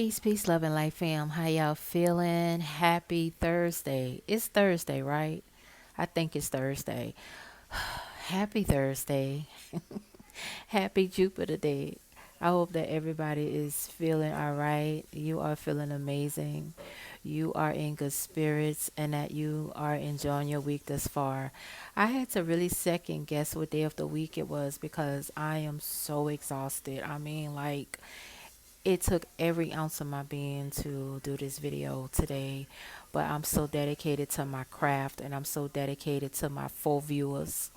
Peace, love, and life, fam. How y'all feeling? Happy Thursday. It's Thursday, right? I think it's Thursday. Happy Thursday. Happy Jupiter Day. I hope that everybody is feeling all right. You are feeling amazing. You are in good spirits and that you are enjoying your week thus far. I had to really second guess what day of the week it was because I am so exhausted. I mean, like, it took every ounce of my being to do this video today, but I'm so dedicated to my craft and I'm so dedicated to my 4 viewers.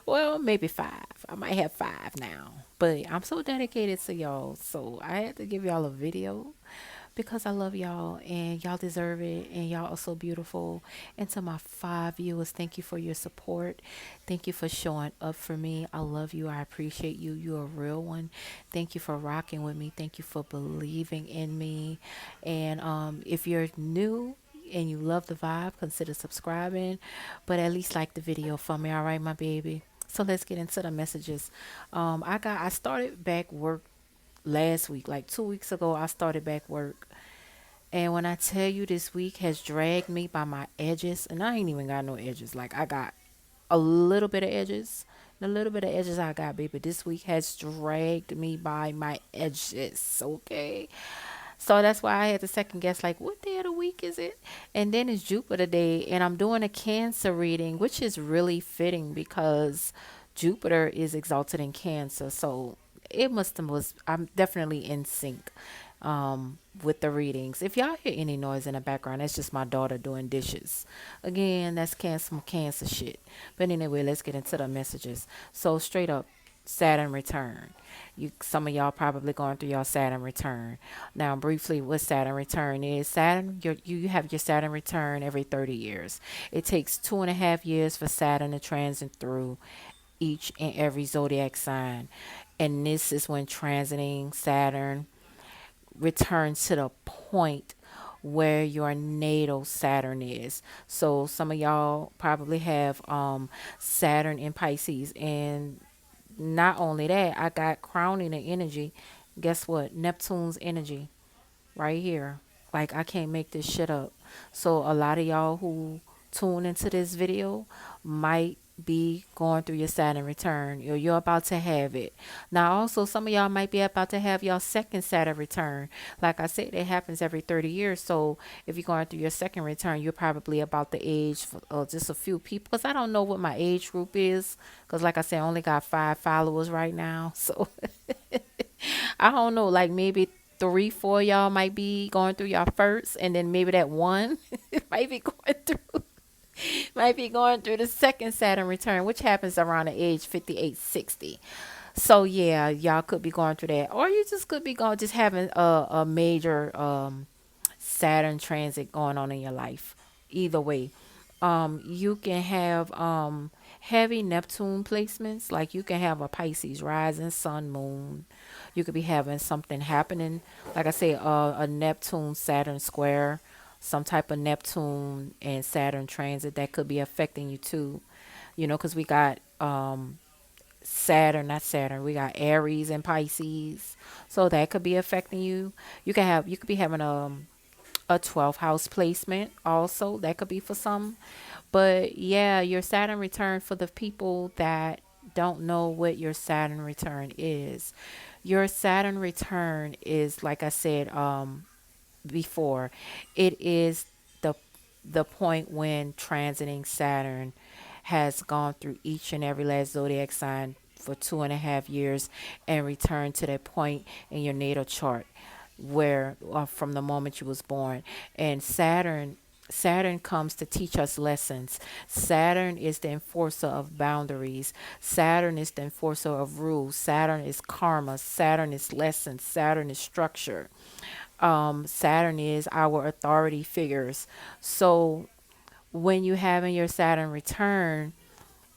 Well, maybe 5. I might have 5 now, but I'm so dedicated to y'all. So I had to give y'all a video because I love y'all and y'all deserve it and y'all are so beautiful. And to my 5 viewers, thank you for your support. Thank you for showing up for me. I love you. I appreciate you. You're a real one. Thank you for rocking with me. Thank you for believing in me. And if you're new and you love the vibe, consider subscribing, but at least like the video for me. All right, my baby. So let's get into the messages. I started back work last week, like 2 weeks ago. I started back work, and when I tell you this week has dragged me by my edges, and I ain't even got no edges. Like I got a little bit of edges. The little bit of edges I got, baby, this week has dragged me by my edges. Okay. So that's why I had to second guess, like, what day of the week is it? And then it's Jupiter Day, and I'm doing a Cancer reading, which is really fitting because Jupiter is exalted in Cancer. So it must have was I'm definitely in sync with the readings. If y'all hear any noise in the background, that's just my daughter doing dishes. Again, that's cancer shit. But anyway, let's get into the messages. So straight up, Saturn return. Some of y'all probably going through your Saturn return. Now, briefly, what Saturn return is. You have your Saturn return every 30 years. It takes 2.5 years for Saturn to transit through each and every zodiac sign. And this is when transiting Saturn returns to the point where your natal Saturn is. So some of y'all probably have Saturn in Pisces, and not only that, I got crowning the energy. Guess what? Neptune's energy right here. Like, I can't make this shit up. So a lot of y'all who tune into this video might be going through your Saturn return, or you're about to have it. Now, also, some of y'all might be about to have your second Saturn return. Like I said, it happens every 30 years. So if you're going through your second return, you're probably about the age for just a few people. Because I don't know what my age group is. Because, like I said, I only got 5 followers right now. So I don't know, like maybe 3, 4 y'all might be going through y'all first, and then maybe that one might be going through the second Saturn return, which happens around the age 58, 60. So yeah, y'all could be going through that, or you just could be going just having a major Saturn transit going on in your life. Either way, you can have heavy Neptune placements. Like you can have a Pisces rising, sun, moon. You could be having something happening, like I say, a Neptune Saturn square, some type of Neptune and Saturn transit that could be affecting you too. Because we got Saturn, not Saturn. We got Aries and Pisces, so that could be affecting you. You could be having a 12th house placement also. That could be for some. But yeah, your Saturn return, for the people that don't know what your Saturn return is. Your Saturn return is, like I said before, it is the the point when transiting Saturn has gone through each and every last zodiac sign for 2.5 years and returned to that point in your natal chart where from the moment you was born. And Saturn comes to teach us lessons. Saturn is the enforcer of boundaries. Saturn is the enforcer of rules. Saturn is karma. Saturn is lessons. Saturn is structure. Saturn is our authority figures. So when you have in your Saturn return,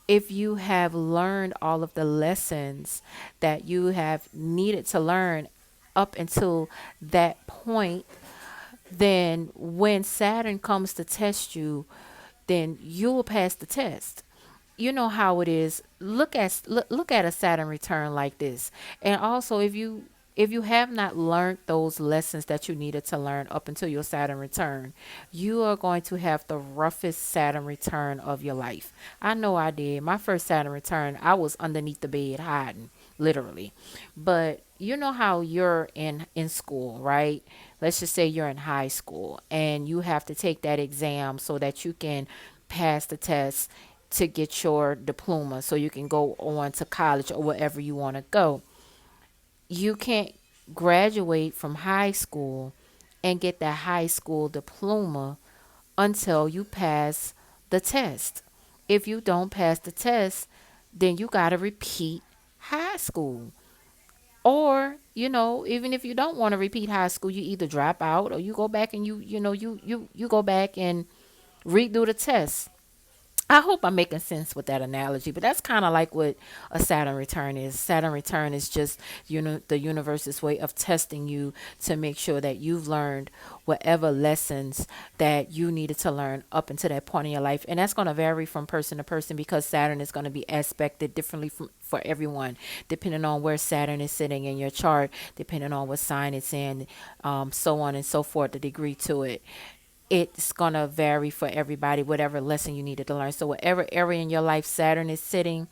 if you have learned all of the lessons that you have needed to learn up until that point, then when Saturn comes to test you, then you'll pass the test. You know how it is. Look at a Saturn return like this. And also, if you If you have not learned those lessons that you needed to learn up until your Saturn return, you are going to have the roughest Saturn return of your life. I know I did. My first Saturn return, I was underneath the bed hiding, literally. But you know how you're in school, right? Let's just say you're in high school and you have to take that exam so that you can pass the test to get your diploma so you can go on to college or wherever you want to go. You can't graduate from high school and get that high school diploma until you pass the test. If you don't pass the test, then you got to repeat high school. Or, even if you don't want to repeat high school, you either drop out or you go back and you go back and redo the test. I hope I'm making sense with that analogy, but that's kind of like what a Saturn return is. Saturn return is just the universe's way of testing you to make sure that you've learned whatever lessons that you needed to learn up until that point in your life, and that's going to vary from person to person because Saturn is going to be aspected differently for everyone, depending on where Saturn is sitting in your chart, depending on what sign it's in, so on and so forth, the degree to it. It's going to vary for everybody, whatever lesson you needed to learn. So, whatever area in your life Saturn is sitting,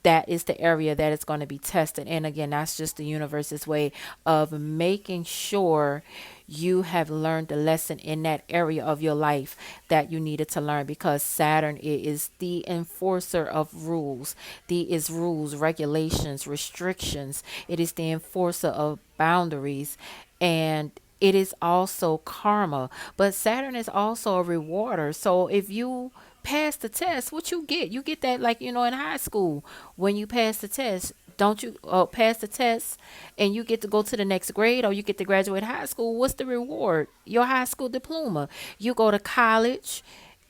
that is the area that is going to be tested. And again, that's just the universe's way of making sure you have learned the lesson in that area of your life that you needed to learn, because Saturn is the enforcer of rules. The is rules, regulations, restrictions. It is the enforcer of boundaries, and it is also karma. But Saturn is also a rewarder. So if you pass the test, what you get? You get that, like, in high school when you pass the test. Don't you pass the test and you get to go to the next grade, or you get to graduate high school? What's the reward? Your high school diploma. You go to college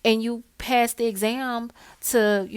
and you pass the exam to,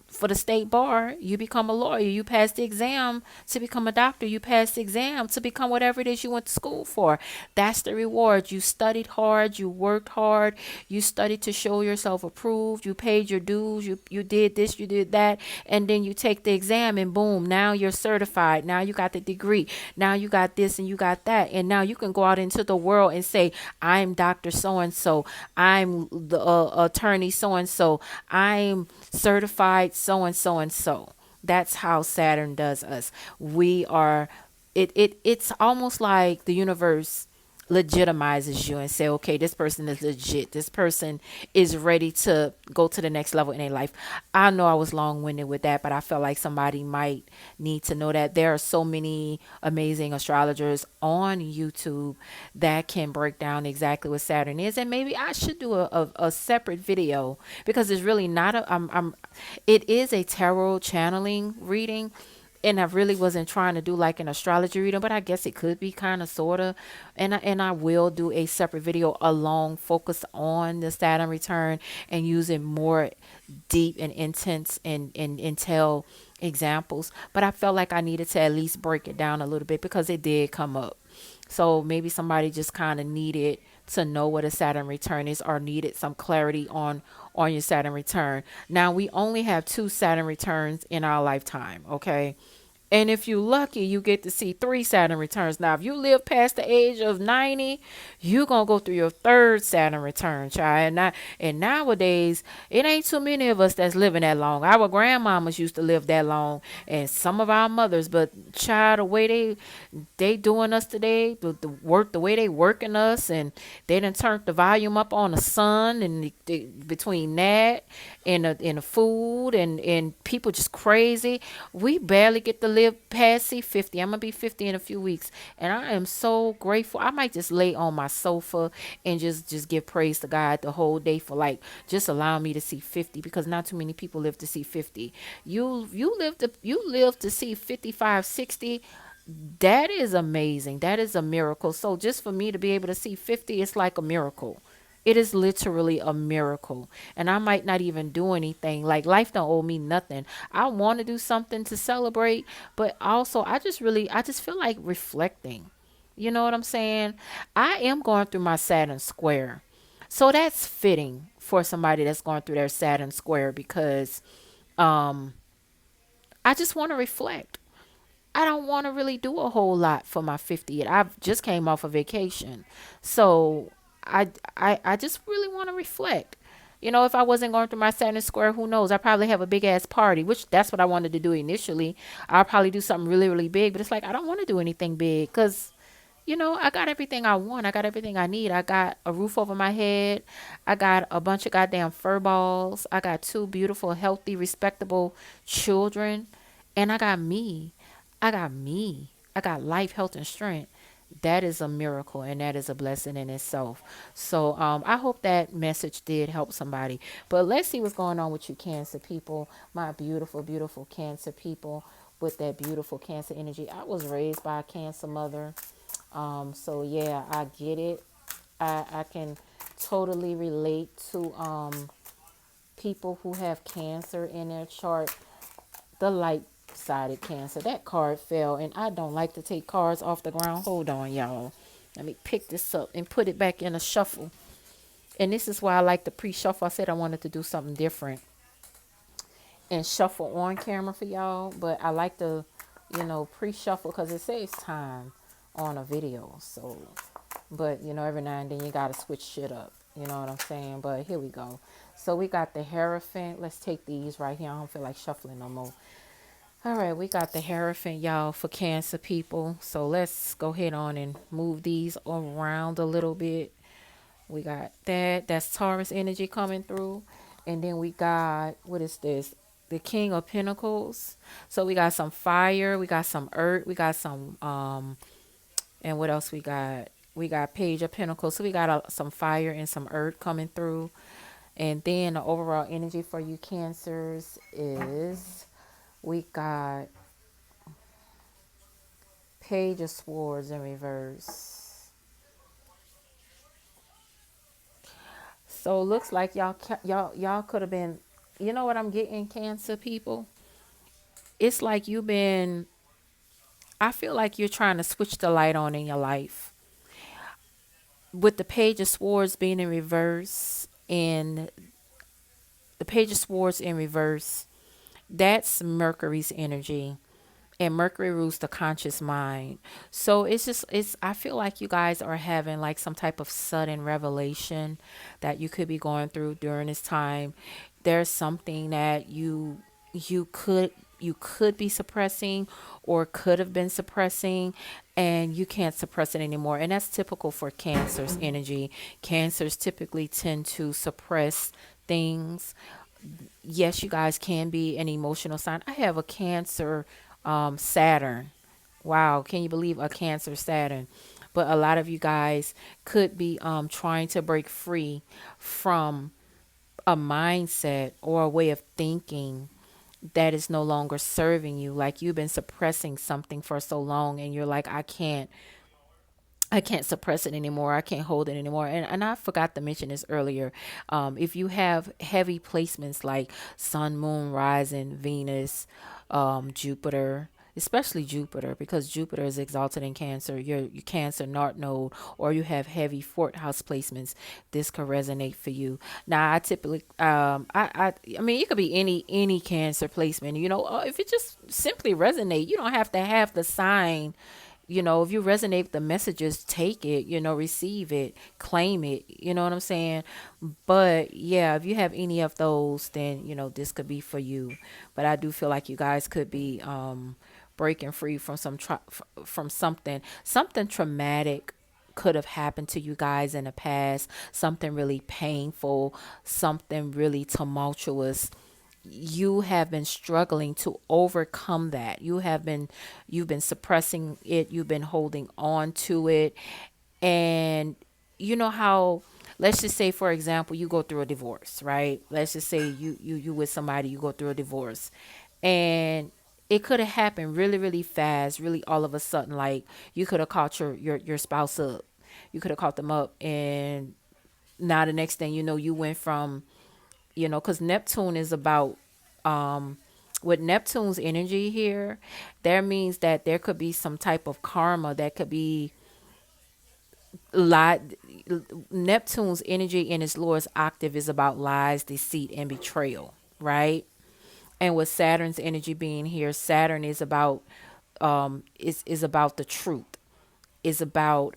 for the state bar, you become a lawyer. You pass the exam to become a doctor. You pass the exam to become whatever it is you went to school for. That's the reward. You studied hard. You worked hard. You studied to show yourself approved. You paid your dues. You did this, you did that. And then you take the exam and boom, now you're certified. Now you got the degree. Now you got this and you got that. And now you can go out into the world and say, I'm Dr. So and so. I'm the attorney so and so. I'm certified so and so and so. That's how Saturn does us. We are it's almost like the universe legitimizes you and say, okay, this person is legit. This person is ready to go to the next level in their life. I know I was long winded with that, but I felt like somebody might need to know that there are so many amazing astrologers on YouTube that can break down exactly what Saturn is. And maybe I should do a separate video, because it's really not it is a tarot channeling reading, and I really wasn't trying to do like an astrology reading, but I guess it could be kind of sort of. And I will do a separate video along focus on the Saturn return and using more deep and intense and intel examples. But I felt like I needed to at least break it down a little bit because it did come up. So maybe somebody just kind of needed to know what a Saturn return is, or needed some clarity on your Saturn return. Now we only have two Saturn returns in our lifetime, okay? And if you're lucky, you get to see three Saturn returns. Now, if you live past the age of 90, you're going to go through your third Saturn return, child. And nowadays, it ain't too many of us that's living that long. Our grandmamas used to live that long, and some of our mothers. But, child, the way they doing us today, the way they working us, and they done turned the volume up on the sun, and between that and the food, and people just crazy. We barely get to live past, see, 50. I'm gonna be 50 in a few weeks, and I am so grateful. I might just lay on my sofa and just give praise to God the whole day for, like, just allowing me to see 50, because not too many people live to see 50. You live to see 55, 60. That is amazing. That is a miracle. So just for me to be able to see 50, it's like a miracle. It is literally a miracle. And I might not even do anything. Like, life don't owe me nothing. I want to do something to celebrate, but also I just feel like reflecting. You know what I'm saying? I am going through my Saturn square. So that's fitting for somebody that's going through their Saturn square, because I just want to reflect. I don't want to really do a whole lot for my 50th. I just came off a vacation. So I I just really want to reflect. You know, if I wasn't going through my Saturn square, who knows? I probably have a big ass party, which that's what I wanted to do initially. I'll probably do something really, really big, but it's like I don't want to do anything big because I got everything I want. I got everything I need. I got a roof over my head. I got a bunch of goddamn fur balls. I got two beautiful, healthy, respectable children. And I got me. I got me. I got life, health, and strength. That is a miracle and that is a blessing in itself. So I hope that message did help somebody. But let's see what's going on with you, Cancer people, my beautiful, beautiful Cancer people with that beautiful Cancer energy. I was raised by a Cancer mother. So yeah, I get it. I can totally relate to people who have cancer in their chart. The light sided cancer. That card fell, and I don't like to take cards off the ground. Hold on, y'all. Let me pick this up and put it back in a shuffle. And this is why I like the pre shuffle. I said I wanted to do something different and shuffle on camera for y'all, but I like to, pre shuffle because it saves time on a video. So, but every now and then you got to switch shit up. You know what I'm saying? But here we go. So we got the Hierophant. Let's take these right here. I don't feel like shuffling no more. All right, we got the Hierophant, y'all, for Cancer people. So let's go ahead on and move these around a little bit. We got that. That's Taurus energy coming through. And then we got, what is this? The King of Pentacles. So we got some fire. We got some earth. We got some, and what else we got? We got Page of Pentacles. So we got some fire and some earth coming through. And then the overall energy for you Cancers is we got Page of Swords in reverse. So looks like y'all could have been, you know what I'm getting, Cancer people? It's like you've been, I feel like you're trying to switch the light on in your life. With the Page of Swords being in reverse and the Page of Swords in reverse, that's Mercury's energy. And Mercury rules the conscious mind. So it's I feel like you guys are having like some type of sudden revelation that you could be going through during this time. There's something that you could you could be suppressing or could have been suppressing, and you can't suppress it anymore. And that's typical for Cancer's energy. Cancers typically tend to suppress things. Yes, you guys can be an emotional sign. I have a Cancer Saturn. Wow, can you believe a Cancer Saturn? But a lot of you guys could be trying to break free from a mindset or a way of thinking that is no longer serving you. Like you've been suppressing something for so long and you're like, I can't suppress it anymore. I can't hold it anymore. And I forgot to mention this earlier. If you have heavy placements like Sun, Moon, Rising, Venus, Jupiter, especially Jupiter, because Jupiter is exalted in Cancer, your Cancer North Node, or you have heavy fourth house placements, this could resonate for you. Now, I typically, I mean, it could be any Cancer placement. If it just simply resonate, you don't have to have the sign. If you resonate with the messages, take it, receive it, claim it, you know what I'm saying? But yeah, if you have any of those, then, this could be for you. But I do feel like you guys could be breaking free from from something traumatic could have happened to you guys in the past, something really painful, something really tumultuous. You have been struggling to overcome that. You've been suppressing it, you've been holding on to it. And you know how, let's just say for example, you go through a divorce, right? Let's just say you with somebody, you go through a divorce, and it could have happened really, really fast, really all of a sudden. Like you could have caught your spouse up, you could have caught them up, and now the next thing you know, you went from, because Neptune is about, with Neptune's energy here, that means that there could be some type of karma that could be lie. Neptune's energy in its lowest octave is about lies, deceit, and betrayal, right? And with Saturn's energy being here, Saturn is about is about the truth, is about,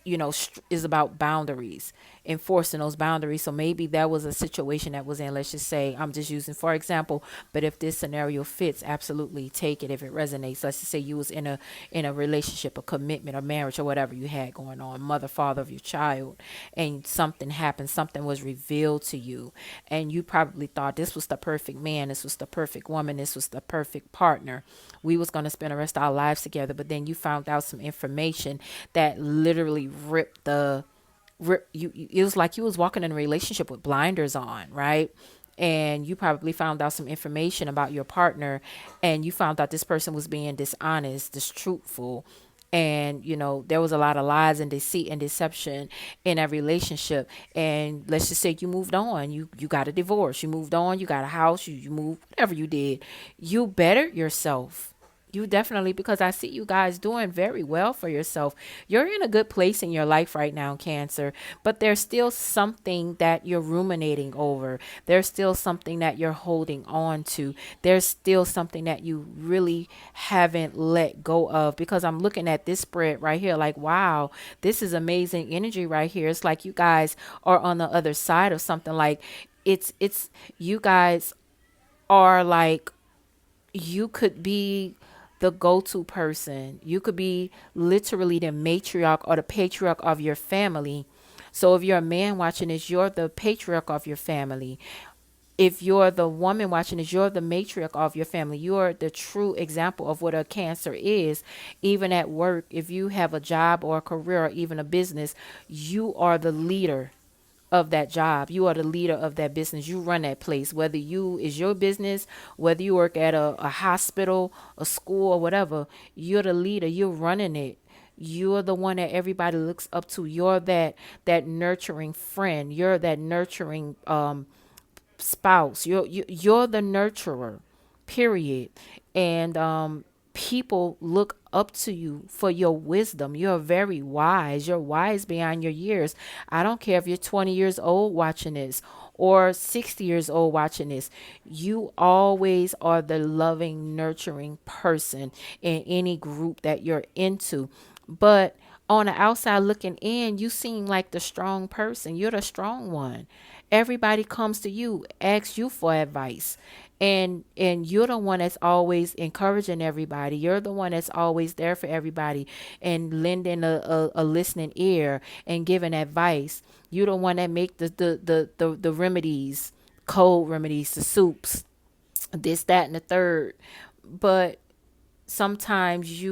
is about boundaries, enforcing those boundaries. So maybe that was a situation that was in, let's just say, I'm just using for example, but if this scenario fits, absolutely take it if it resonates. Let's just say you was in a relationship, a commitment, a marriage, or whatever you had going on, mother, father of your child, and something happened, something was revealed to you, and you probably thought this was the perfect man, this was the perfect woman, this was the perfect partner, we was going to spend the rest of our lives together. But then you found out some information that literally ripped the rip you, it was like you was walking in a relationship with blinders on, right? And you probably found out some information about your partner, and you found out this person was being dishonest, distruthful, and there was a lot of lies and deceit and deception in that relationship. And let's just say you moved on, you got a divorce, you moved on, you got a house, you moved, whatever you did, you bettered yourself. You definitely, because I see you guys doing very well for yourself. You're in a good place in your life right now, Cancer, but there's still something that you're ruminating over. There's still something that you're holding on to. There's still something that you really haven't let go of, because I'm looking at this spread right here like, wow, this is amazing energy right here. It's like you guys are on the other side of something. Like it's you guys are like, you could be the go-to person. You could be literally the matriarch or the patriarch of your family. So if you're a man watching this, you're the patriarch of your family. If you're the woman watching this, you're the matriarch of your family. You're the true example of what a Cancer is. Even at work, if you have a job or a career or even a business, you are the leader of that job. You are the leader of that business. You run that place, whether you is your business, whether you work at a hospital, a school, or whatever. You're the leader. You're running it. You're the one that everybody looks up to. You're that nurturing friend. You're that nurturing spouse. You're the nurturer, period. And people look up to you for your wisdom. You're very wise. You're wise beyond your years. I don't care if you're 20 years old watching this or 60 years old watching this. You always are the loving, nurturing person in any group that you're into. But on the outside looking in, you seem like the strong person. You're the strong one. Everybody comes to you, asks you for advice. And you're the one that's always encouraging everybody. You're the one that's always there for everybody and lending a listening ear and giving advice. You're the one that make the remedies, cold remedies, the soups, this, that, and the third. But sometimes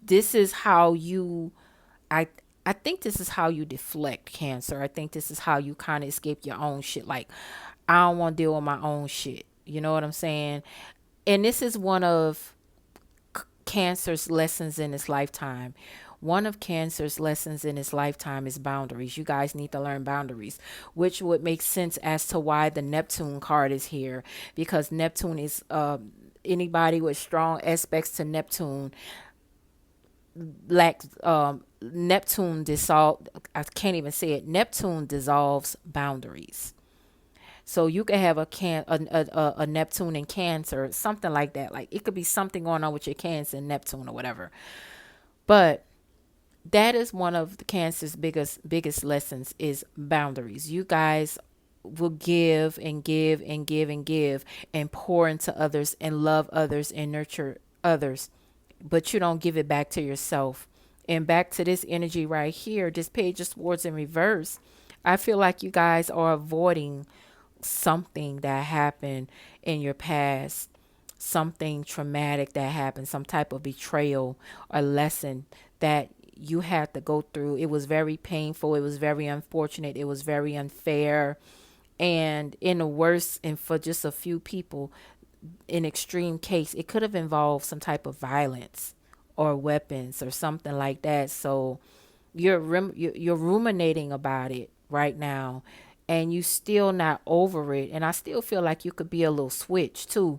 this is how you, I I think this is how you deflect, Cancer. I think this is how you kind of escape your own shit. Like, I don't want to deal with my own shit. You know what I'm saying? And this is one of Cancer's lessons in his lifetime. One of Cancer's lessons in his lifetime is boundaries. You guys need to learn boundaries, which would make sense as to why the Neptune card is here, because Neptune is anybody with strong aspects to Neptune, like Neptune dissolve. I can't even say it. Neptune dissolves boundaries. So you could have a Neptune in Cancer, something like that. Like it could be something going on with your Cancer and Neptune or whatever. But that is one of the Cancer's biggest lessons is boundaries. You guys will give and give and give and give and pour into others and love others and nurture others, but you don't give it back to yourself. And back to this energy right here, this page of swords in reverse. I feel like you guys are avoiding something that happened in your past, something traumatic that happened, some type of betrayal or lesson that you had to go through. It was very painful. It was very unfortunate. It was very unfair. And in the worst, and for just a few people, in extreme case, it could have involved some type of violence or weapons or something like that. So you're ruminating about it right now, and you still not over it. And I still feel like you could be a little switch too.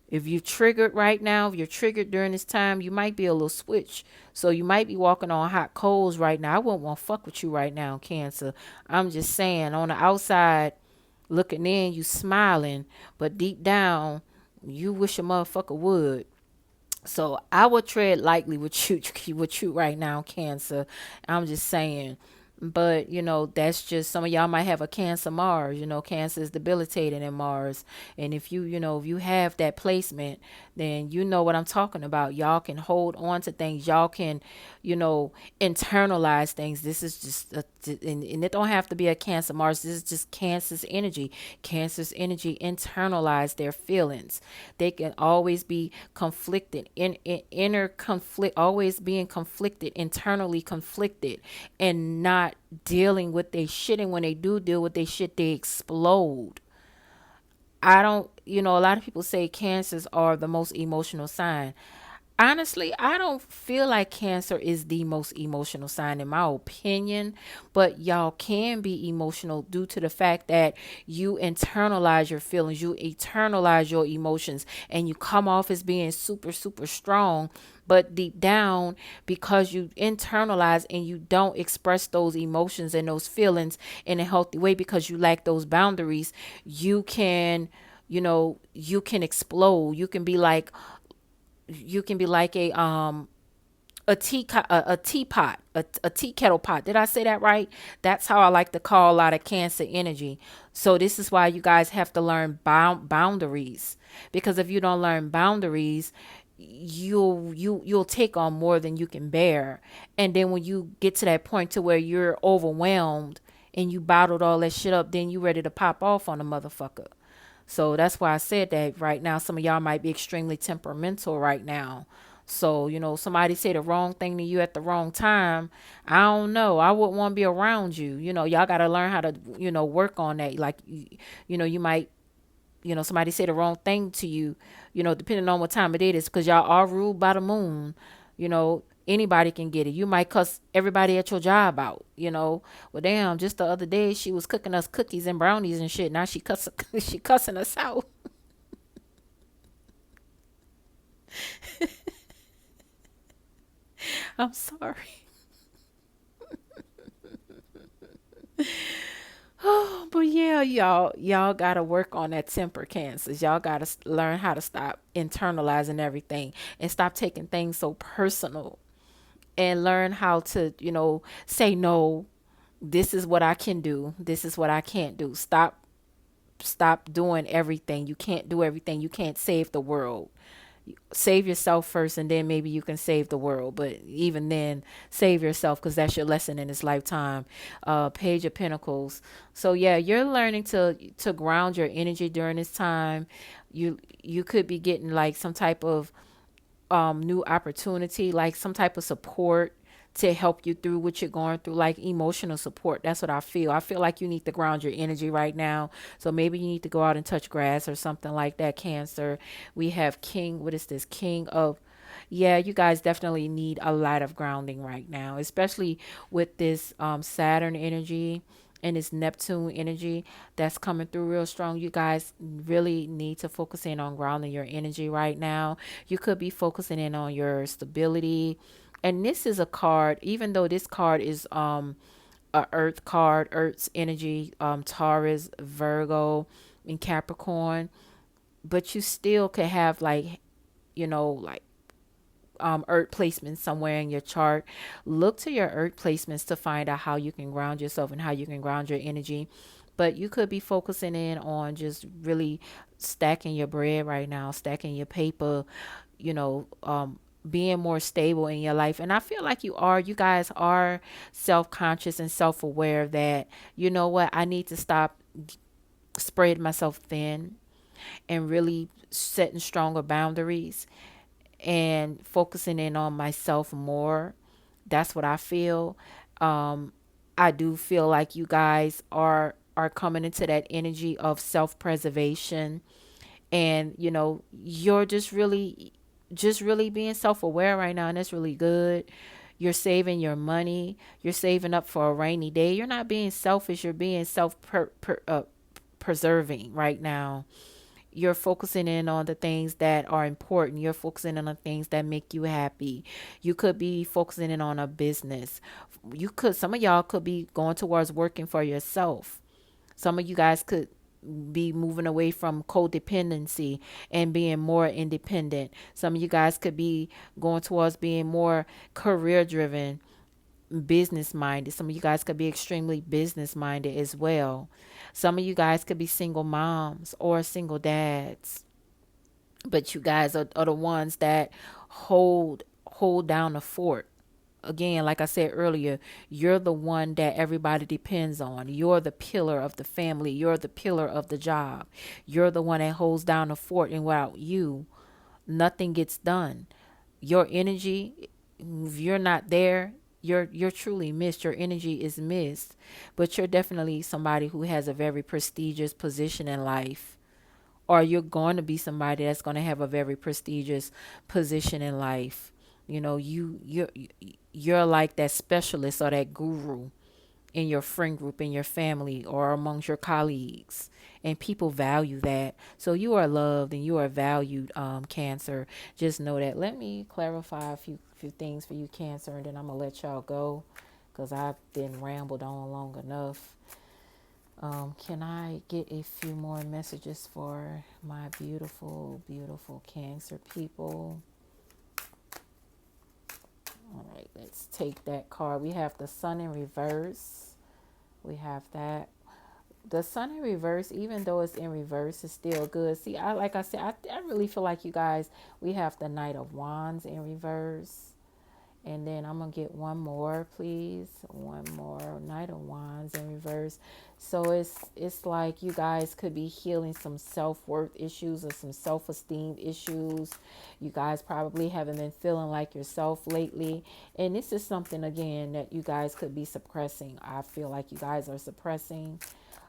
If you're triggered right now, if you're triggered during this time, you might be a little switch. So you might be walking on hot coals right now. I wouldn't want to fuck with you right now, Cancer. I'm just saying, on the outside looking in, you smiling, but deep down, you wish a motherfucker would. So I would tread lightly with you with you right now, Cancer. I'm just saying. But that's just some of y'all might have a Cancer Mars. Cancer is debilitating in Mars. And if you have that placement, then you know what I'm talking about. Y'all can hold on to things. Y'all can, you know, internalize things. This is just and it don't have to be a Cancer Mars. This is just Cancer's energy. Cancer's energy internalize their feelings. They can always be conflicted, in inner conflict, always being conflicted, internally conflicted, and not dealing with their shit. And when they do deal with their shit, they explode. I don't, a lot of people say cancers are the most emotional sign. Honestly, I don't feel like Cancer is the most emotional sign in my opinion, but y'all can be emotional due to the fact that you internalize your feelings, you internalize your emotions, and you come off as being super, super strong. But deep down, because you internalize and you don't express those emotions and those feelings in a healthy way because you lack those boundaries, you can, you can explode. You can be like a teapot, a tea kettle pot. Did I say that right? That's how I like to call a lot of Cancer energy. So this is why you guys have to learn boundaries, because if you don't learn boundaries, you'll take on more than you can bear. And then when you get to that point to where you're overwhelmed and you bottled all that shit up, then you ready to pop off on a motherfucker. So that's why I said that right now some of y'all might be extremely temperamental right now. So, somebody say the wrong thing to you at the wrong time. I don't know. I wouldn't want to be around you. Y'all got to learn how to, work on that. Like, you might, somebody say the wrong thing to you, depending on what time of day it is, because y'all are ruled by the moon. Anybody can get it. You might cuss everybody at your job out. Well, damn, just the other day she was cooking us cookies and brownies and shit. Now she cussing us out. I'm sorry. But yeah, y'all gotta work on that temper, Cancers. Y'all gotta learn how to stop internalizing everything and stop taking things so personal, and learn how to, say no. This is what I can do. This is what I can't do. Stop doing everything. You can't do everything. You can't save the world. Save yourself first, and then maybe you can save the world. But even then, save yourself, because that's your lesson in this lifetime. Page of Pentacles. So yeah, you're learning to ground your energy during this time. You could be getting like some type of new opportunity, like some type of support to help you through what you're going through, like emotional support. That's what I feel. I feel like you need to ground your energy right now. So maybe you need to go out and touch grass or something like that, Cancer. We have King, what is this? King of, yeah, you guys definitely need a lot of grounding right now, especially with this Saturn energy and this Neptune energy that's coming through real strong. You guys really need to focus in on grounding your energy right now. You could be focusing in on your stability. And this is a card, even though this card is a earth card, earth's energy, Taurus, Virgo, and Capricorn, but you still could have like, like earth placements somewhere in your chart. Look to your earth placements to find out how you can ground yourself and how you can ground your energy. But you could be focusing in on just really stacking your bread right now, stacking your paper, you know, being more stable in your life. And I feel like you guys are self-conscious and self-aware that, you know what, I need to stop spreading myself thin and really setting stronger boundaries and focusing in on myself more. That's what I feel. Um, I do feel like you guys are coming into that energy of self-preservation, and you're just really being self-aware right now, and that's really good. You're saving your money. You're saving up for a rainy day. You're not being selfish. You're being preserving right now. You're focusing in on the things that are important. You're focusing in on things that make you happy. You could be focusing in on a business. Some of y'all could be going towards working for yourself. Some of you guys could, be moving away from codependency and being more independent. Some of you guys could be going towards being more career driven, business minded. Some of you guys could be extremely business minded as well. Some of you guys could be single moms or single dads, but you guys are the ones that hold down the fort. Again, like I said earlier, you're the one that everybody depends on. You're the pillar of the family. You're the pillar of the job. You're the one that holds down the fort, and without you, nothing gets done. Your energy, if you're not there, you're truly missed. Your energy is missed. But you're definitely somebody who has a very prestigious position in life, or you're going to be somebody that's going to have a very prestigious position in life. You know, you're like that specialist or that guru in your friend group, in your family, or amongst your colleagues, and people value that. So you are loved and you are valued, Cancer. Just know that. Let me clarify a few things for you, Cancer, and then I'm gonna let y'all go because I've been rambled on long enough. Can I get a few more messages for my beautiful, beautiful Cancer people? All right, let's take that card. We have the Sun in reverse. We have that. The Sun in reverse, even though it's in reverse, is still good. See, like I said, I really feel like you guys, we have the Knight of Wands in reverse. And then I'm going to get one more, please. One more. Knight of Wands in reverse. So it's like you guys could be healing some self-worth issues or some self-esteem issues. You guys probably haven't been feeling like yourself lately. And this is something, again, that you guys could be suppressing. I feel like you guys are suppressing.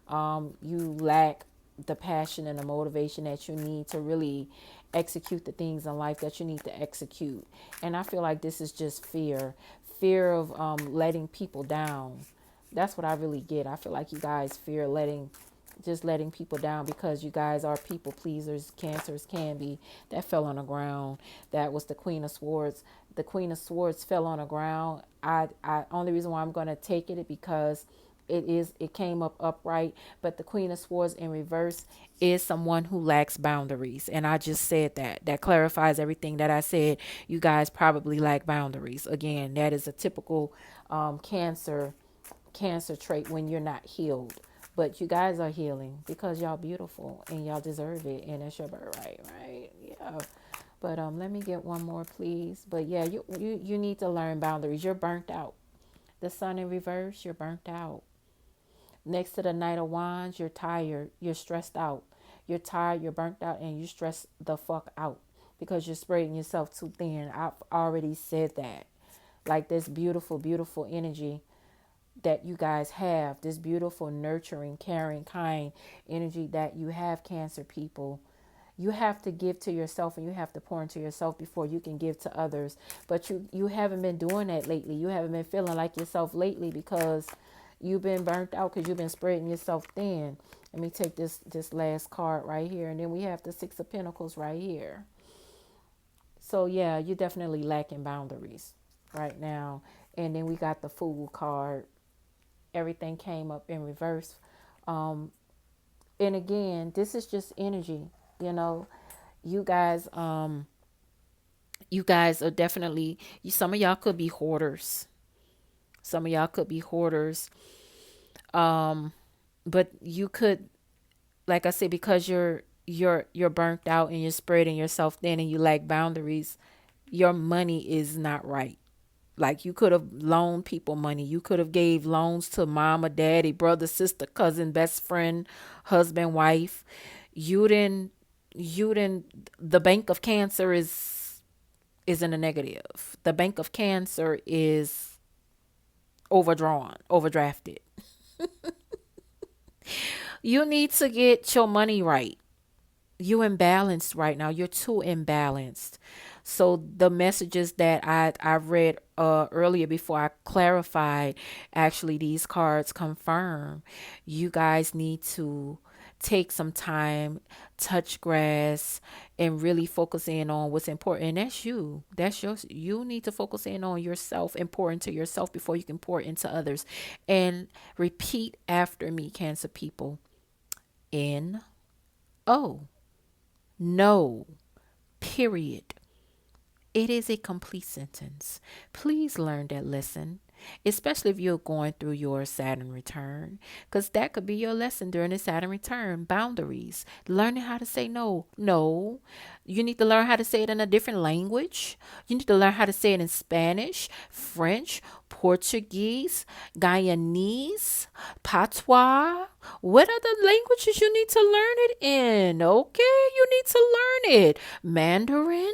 You lack the passion and the motivation that you need to really execute the things in life that you need to execute. And I feel like this is just fear of letting people down. That's what I really get. I feel like you guys fear letting people down because you guys are people pleasers. Cancers can be. That fell on the ground. That was the Queen of Swords. The Queen of Swords fell on the ground. I only reason why I'm going to take it because it came up upright, but the Queen of Swords in reverse is someone who lacks boundaries. And I just said that clarifies everything that I said. You guys probably lack boundaries. Again, that is a typical cancer trait when you're not healed. But you guys are healing because y'all beautiful and y'all deserve it, and that's your birthright, right? Yeah. But let me get one more, please. But yeah, you need to learn boundaries. You're burnt out. The Sun in reverse, you're burnt out. Next to the Knight of Wands, you're tired, you're stressed out. You're tired, you're burnt out, and you stress the fuck out because you're spreading yourself too thin. I've already said that. Like this beautiful, beautiful energy that you guys have, this beautiful, nurturing, caring, kind energy that you have, Cancer people. You have to give to yourself and you have to pour into yourself before you can give to others. But you haven't been doing that lately. You haven't been feeling like yourself lately because you've been burnt out because you've been spreading yourself thin. Let me take this last card right here. And then we have the Six of Pentacles right here. So yeah, you're definitely lacking boundaries right now. And then we got the Fool card. Everything came up in reverse. And again, this is just energy, you know. You guys are definitely, some of y'all could be hoarders. Some of y'all could be hoarders. But you could, like I said, because you're burnt out and you're spreading yourself thin and you lack boundaries, your money is not right. Like you could have loaned people money. You could have gave loans to mama, daddy, brother, sister, cousin, best friend, husband, wife. You didn't the bank of Cancer is in a negative. The bank of Cancer is overdrawn, overdrafted. You need to get your money right. You imbalanced right now. You're too imbalanced. So the messages that I read earlier before I clarified, actually these cards confirm you guys need to take some time, touch grass, and really focus in on what's important. And that's you. You need to focus in on yourself and pour into yourself before you can pour into others. And repeat after me, Cancer people. N O. No. Period. It is a complete sentence. Please learn that lesson, especially if you're going through your Saturn return, because that could be your lesson during the Saturn return. Boundaries, learning how to say no. No, you need to learn how to say it in a different language. You need to learn how to say it in Spanish, French, Portuguese, Guyanese, Patois. What other languages you need to learn it in? Okay, you need to learn it. Mandarin,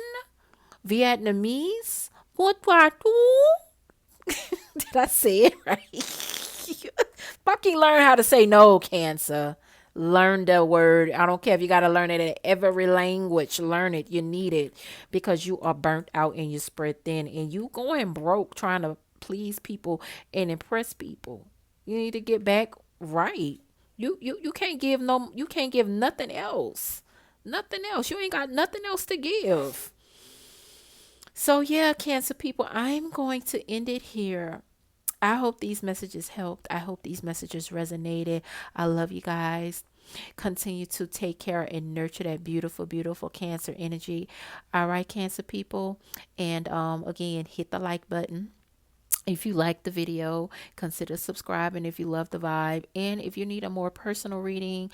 Vietnamese? What do I do? Did I say it right? Fucking learn how to say no, Cancer. Learn the word. I don't care if you got to learn it in every language. Learn it. You need it because you are burnt out and you spread thin and you going broke trying to please people and impress people. You need to get back right. You can't give no, you can't give nothing else. Nothing else. You ain't got nothing else to give. So, yeah, Cancer people, I'm going to end it here. I hope these messages helped. I hope these messages resonated. I love you guys. Continue to take care and nurture that beautiful, beautiful Cancer energy. All right, Cancer people. And again, hit the like button. If you like the video, consider subscribing if you love the vibe. And if you need a more personal reading,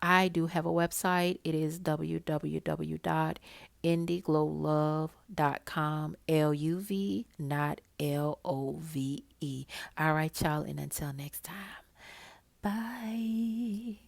I do have a website. It is www.indiglolove.com. LUV, not LOVE. All right, y'all. And until next time, bye.